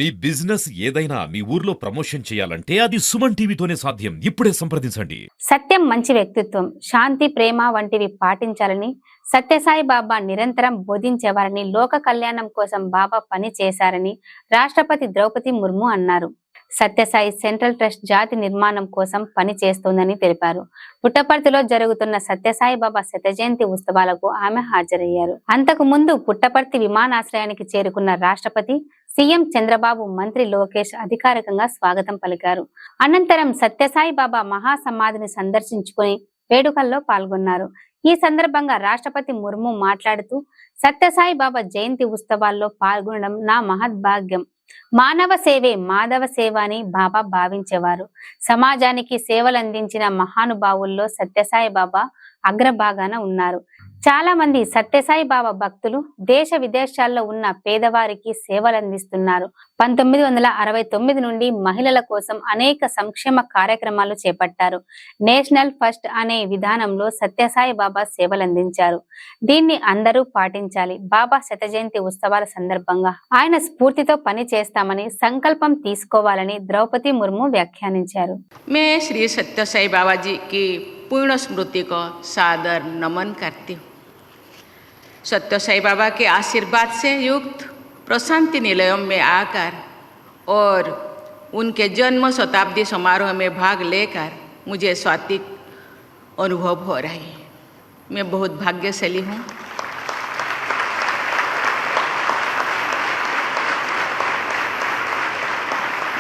మీ business ఏదైనా మీ ఊర్లో promotion చేయాలంటే అది సుమన్ టీవీతోనే సాధ్యం. ఇప్పుడే సంప్రదించండి. సత్యం, మంచి వ్యక్తిత్వం, శాంతి, ప్రేమ వంటివి పాటించాలని సత్యసాయి బాబా నిరంతరం బోధించేవారని, లోక కళ్యాణం కోసం బాబా పని చేశారని రాష్ట్రపతి ద్రౌపది ముర్ము అన్నారు. సత్యసాయి సెంట్రల్ ట్రస్ట్ జాతి నిర్మాణం కోసం పని చేస్తోందని తెలిపారు. పుట్టపర్తిలో జరుగుతున్న సత్యసాయి బాబా శత జయంతి ఉత్సవాలకు ఆమె హాజరయ్యారు. అంతకు ముందు పుట్టపర్తి విమానాశ్రయానికి చేరుకున్న రాష్ట్రపతి, సీఎం చంద్రబాబు, మంత్రి లోకేష్ అధికారికంగా స్వాగతం పలికారు. అనంతరం సత్యసాయి బాబా మహాసమాధిని సందర్శించుకుని వేడుకల్లో పాల్గొన్నారు. ఈ సందర్భంగా రాష్ట్రపతి ముర్ము మాట్లాడుతూ, సత్యసాయి బాబా జయంతి ఉత్సవాల్లో పాల్గొనడం నా మహద్భాగ్యం. మానవ సేవే మాధవ సేవ అని బాబా భావించేవారు. సమాజానికి సేవలందించిన మహానుభావుల్లో సత్యసాయి బాబా అగ్రభాగాన ఉన్నారు. చాలా మంది సత్యసాయి బాబా భక్తులు దేశ విదేశాల్లో ఉన్న పేదవారికి సేవలందిస్తున్నారు. 1969 నుండి మహిళల కోసం అనేక సంక్షేమ కార్యక్రమాలు చేపట్టారు. నేషనల్ ఫస్ట్ అనే విధానంలో సత్యసాయి బాబా సేవలందించారు. దీన్ని అందరూ పాటించాలి. బాబా శత జయంతి ఉత్సవాల సందర్భంగా ఆయన స్ఫూర్తితో పని చేస్తామని సంకల్పం తీసుకోవాలని ద్రౌపది ముర్ము వ్యాఖ్యానించారు. मैं श्री सत्य साई बाबा जी की पूर्ण स्मृति को सादर नमन करती हूँ। सत्य साई बाबा के आशीर्वाद से युक्त प्रशांति निलयम में आकर और उनके जन्म शताब्दी समारोह में भाग लेकर मुझे स्वात्विक अनुभव हो रही है। मैं बहुत भाग्यशाली हूँ।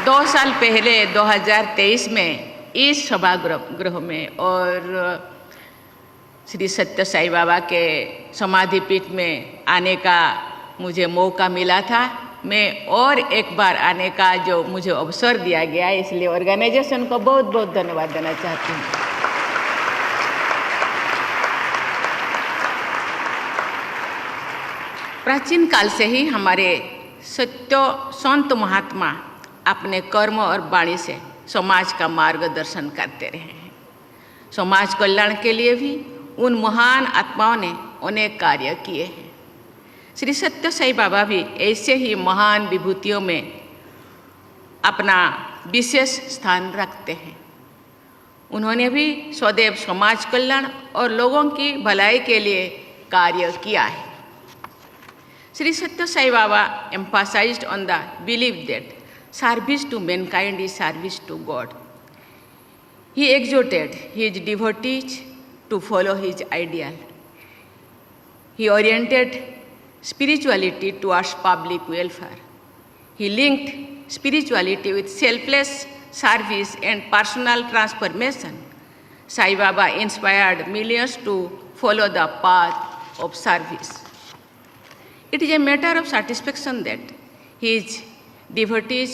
दो साल पहले 2023 में इस सभागृह में और श्री सत्य साई बाबा के समाधि पीठ में आने का मुझे मौका मिला था। मैं और एक बार आने का जो मुझे अवसर दिया गया, इसलिए ऑर्गेनाइजेशन को बहुत बहुत धन्यवाद देना चाहती हूँ। प्राचीन काल से ही हमारे सत्य संत महात्मा अपने कर्म और वाणी से समाज का मार्गदर्शन करते रहे हैं। समाज कल्याण के लिए भी उन महान आत्माओं ने अनेक कार्य किए हैं। श्री सत्य साई बाबा भी ऐसे ही महान विभूतियों में अपना विशेष स्थान रखते हैं। उन्होंने भी सदैव समाज कल्याण और लोगों की भलाई के लिए कार्य किया है। श्री सत्य Sai Baba emphasized on the belief that service to mankind is service to God. He exhorted his devotees to follow his ideal. He oriented spirituality towards public welfare. He linked spirituality with selfless service and personal transformation. Sai Baba inspired millions to follow the path of service. It is a matter of satisfaction that his devotees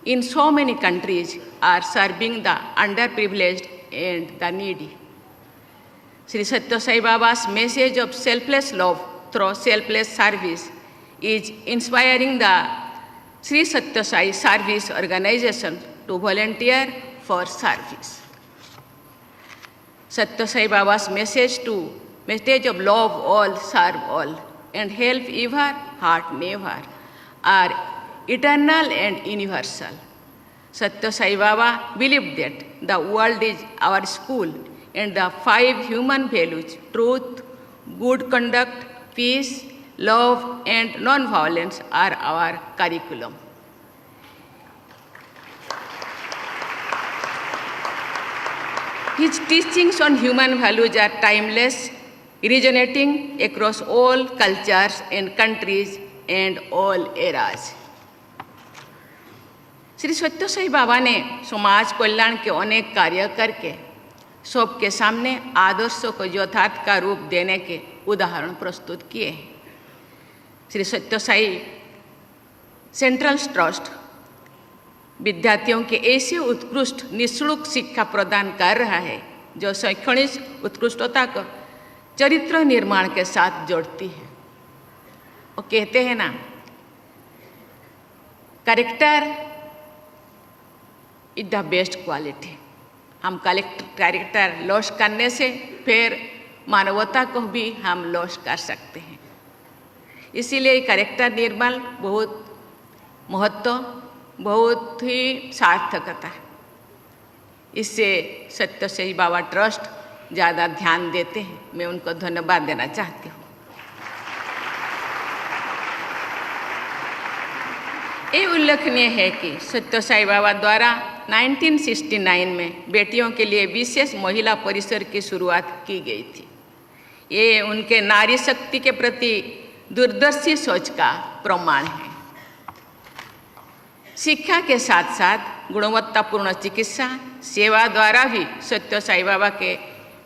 in so many countries are serving the underprivileged and the needy. Sri Satya Sai Baba's message of selfless love through selfless service is inspiring the Sri Satya Sai Service Organization to volunteer for service. Satya Sai Baba's message of love all, serve all, and help ever, heart never are eternal and universal. Satya Sai Baba believed that the world is our school and the 5 human values, truth, good conduct, peace, love and non-violence are our curriculum. His teachings on human values are timeless, resonating across all cultures and countries and all eras. Shri सत्य साई बाबा ने समाज कल्याण के अनेक कार्य करके सबके सामने आदर्शों को यथार्थ का रूप देने के उदाहरण प्रस्तुत किए हैं। श्री सत्य साई सेंट्रल ट्रस्ट विद्यार्थियों के ऐसे उत्कृष्ट निःशुल्क शिक्षा प्रदान कर रहा है जो शैक्षणिक उत्कृष्टता को चरित्र निर्माण के साथ जोड़ती है। वो कहते हैं ना, character is the best quality. हम कैरेक्टर लॉस करने से फिर मानवता को भी हम लॉस कर सकते हैं। इसीलिए कैरेक्टर निर्माण बहुत महत्व बहुत ही सार्थकता है। इससे सत्य साई बाबा ट्रस्ट ज़्यादा ध्यान देते हैं, मैं उनको धन्यवाद देना चाहती हूँ। ये उल्लेखनीय है कि सत्य साई बाबा द्वारा 1969 में बेटियों के लिए विशेष महिला परिसर की शुरुआत की गई थी। ये उनके नारी शक्ति के प्रति दूरदर्शी सोच का प्रमाण है। शिक्षा के साथ साथ गुणवत्तापूर्ण चिकित्सा सेवा द्वारा भी सत्य साई बाबा के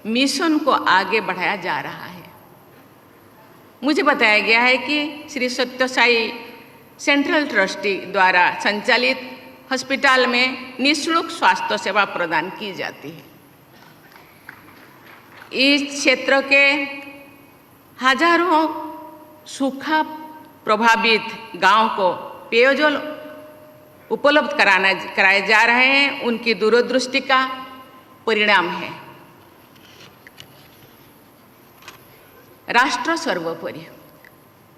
मिशन को आगे बढ़ाया जा रहा है। मुझे बताया गया है कि श्री सत्य साई सेंट्रल ट्रस्टी द्वारा संचालित अस्पताल में निःशुल्क स्वास्थ्य सेवा प्रदान की जाती है। इस क्षेत्र के हजारों सूखा प्रभावित गांव को पेयजल उपलब्ध कराए जा रहे हैं, उनकी दूरदृष्टि का परिणाम है। राष्ट्र सर्वोपरि,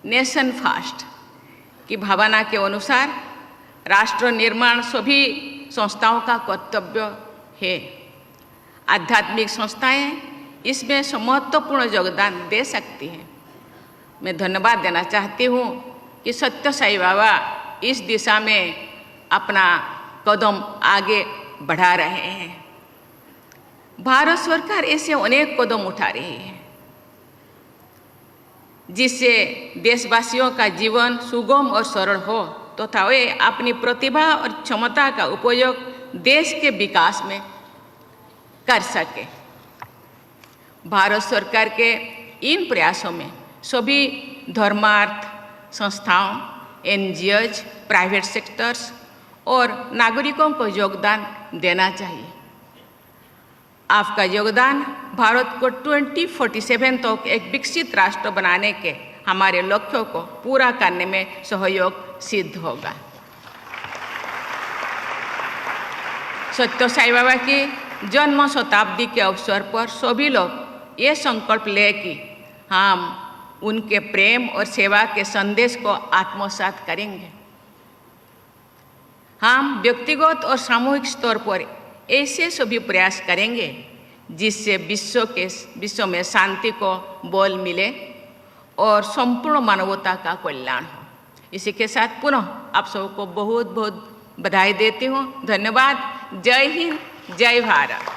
नेशन फर्स्ट की भावना के अनुसार राष्ट्र निर्माण सभी संस्थाओं का कर्तव्य है। आध्यात्मिक संस्थाएं इसमें महत्वपूर्ण योगदान दे सकती हैं। मैं धन्यवाद देना चाहती हूँ कि सत्य साई बाबा इस दिशा में अपना कदम आगे बढ़ा रहे हैं। भारत सरकार ऐसे अनेक कदम उठा रही है जिससे देशवासियों का जीवन सुगम और सरल हो तथा वे अपनी प्रतिभा और क्षमता का उपयोग देश के विकास में कर सके। भारत सरकार के इन प्रयासों में सभी धर्मार्थ संस्थाओं, NGOs, प्राइवेट सेक्टर्स और नागरिकों को योगदान देना चाहिए। आपका योगदान भारत को 2047 तक एक विकसित राष्ट्र बनाने के हमारे लक्ष्यों को पूरा करने में सहयोग सिद्ध होगा। सत्य साई बाबा की जन्म शताब्दी के अवसर पर सभी लोग ये संकल्प लें कि हम उनके प्रेम और सेवा के संदेश को आत्मसात करेंगे। हम व्यक्तिगत और सामूहिक स्तर पर ऐसे सभी प्रयास करेंगे जिससे विश्व में शांति को बल मिले और संपूर्ण मानवता का कल्याण हो। इसी के साथ पुनः आप सबको बहुत बहुत बधाई देती हूँ। धन्यवाद। जय हिंद, जय भारत।